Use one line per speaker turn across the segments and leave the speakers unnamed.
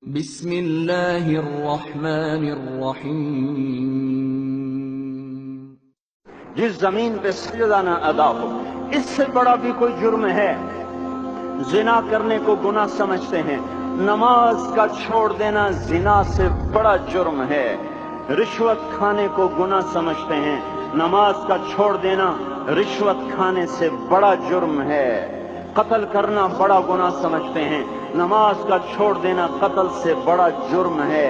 بسم اللہ الرحمن الرحیم۔
جس زمین پہ سجدہ نہ ادا ہو، اس سے بڑا بھی کوئی جرم ہے؟ زنا کرنے کو گناہ سمجھتے ہیں، نماز کا چھوڑ دینا زنا سے بڑا جرم ہے۔ رشوت کھانے کو گناہ سمجھتے ہیں، نماز کا چھوڑ دینا رشوت کھانے سے بڑا جرم ہے۔ قتل کرنا بڑا گناہ سمجھتے ہیں، نماز کا چھوڑ دینا قتل سے بڑا جرم ہے۔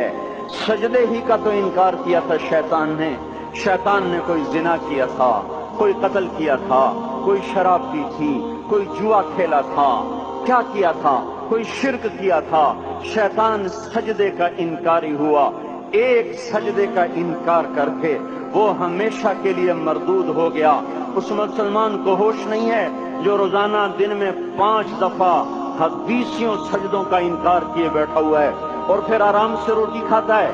سجدے ہی کا تو انکار کیا تھا شیطان نے کوئی زنا کیا تھا، کوئی قتل کیا تھا، کوئی شراب پی تھی، کوئی جوا کھیلا تھا، کیا کیا تھا؟ کوئی شرک کیا تھا۔ شیطان سجدے کا انکاری ہوا، ایک سجدے کا انکار کر کے وہ ہمیشہ کے لیے مردود ہو گیا۔ اس مسلمان کو ہوش نہیں ہے جو روزانہ دن میں 5 دفعہ 20 سجدوں کا انکار کیے بیٹھا ہوا ہے، اور پھر آرام سے روٹی کھاتا ہے،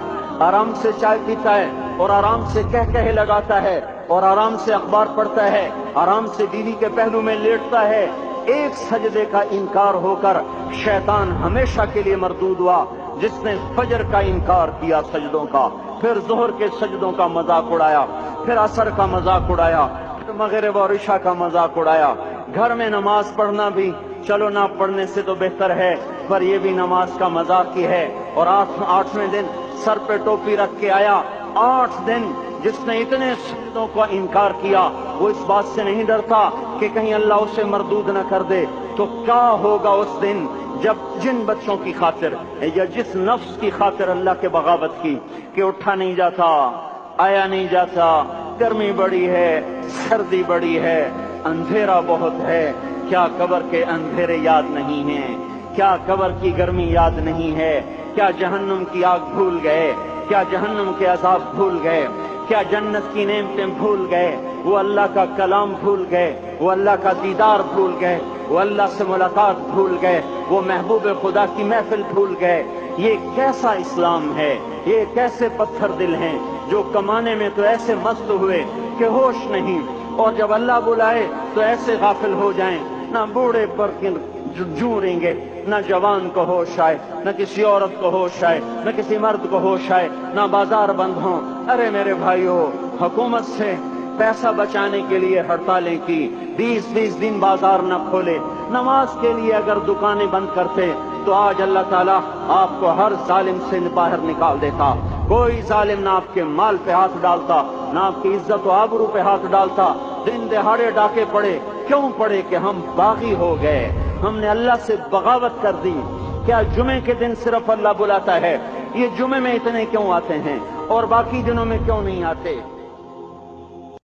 آرام سے چائے پیتا ہے، اور آرام سے کہے لگاتا ہے، اور آرام سے اخبار پڑھتا ہے، آرام سے بیوی کے پہلو میں لیٹتا ہے۔ ایک سجدے کا انکار ہو کر شیطان ہمیشہ کے لیے مردود ہوا۔ جس نے فجر کا انکار کیا سجدوں کا، پھر ظہر کے سجدوں کا مذاق اڑایا، پھر عصر کا مذاق اڑایا، پھر مغرب اور عشاء کا مذاق اڑایا۔ گھر میں نماز پڑھنا بھی چلو نہ پڑھنے سے تو بہتر ہے، پر یہ بھی نماز کا مذاق ہی ہے۔ اور 8ویں دن سر پہ ٹوپی رکھ کے آیا۔ 8 دن جس نے اتنے سجدوں کا انکار کیا، وہ اس بات سے نہیں ڈرتا کہ کہیں اللہ اسے مردود نہ کر دے۔ تو کیا ہوگا اس دن جب جن بچوں کی خاطر یا جس نفس کی خاطر اللہ کے بغاوت کی کہ اٹھا نہیں جاتا، آیا نہیں جاتا، گرمی بڑی ہے، سردی بڑی ہے، اندھیرا بہت ہے۔ کیا قبر کے اندھیرے یاد نہیں ہیں؟ کیا قبر کی گرمی یاد نہیں ہے؟ کیا جہنم کی آگ بھول گئے؟ کیا جہنم کے عذاب بھول گئے؟ کیا جنت کی نعمتیں بھول گئے؟ وہ اللہ کا کلام بھول گئے، وہ اللہ کا دیدار بھول گئے، وہ اللہ سے ملاقات بھول گئے، وہ محبوب خدا کی محفل بھول گئے۔ یہ کیسا اسلام ہے؟ یہ کیسے پتھر دل ہیں جو کمانے میں تو ایسے مست ہوئے کہ ہوش نہیں، اور جب اللہ بلائے تو ایسے غافل ہو جائیں، نہ بوڑھے پر جوریں گے، نہ جوان کو ہوش آئے، نہ کسی عورت کو ہوش آئے، نہ کسی مرد کو ہوش آئے، نہ بازار بند ہوں۔ ارے میرے بھائیو، حکومت سے پیسہ بچانے کے لیے ہڑتالیں کی، 20 دن بازار نہ کھولے۔ نماز کے لیے اگر دکانیں بند کرتے تو آج اللہ تعالیٰ آپ کو ہر ظالم سے باہر نکال دیتا۔ کوئی ظالم نہ آپ کے مال پہ ہاتھ ڈالتا، نہ آپ کی عزت و آبرو پہ ہاتھ ڈالتا۔ دن دہاڑے ڈاکے پڑے، کیوں پڑے؟ کہ ہم باغی ہو گئے، ہم نے اللہ سے بغاوت کر دی۔ کیا جمعے کے دن صرف اللہ بلاتا ہے؟ یہ جمعے میں اتنے کیوں آتے ہیں اور باقی دنوں میں کیوں نہیں آتے؟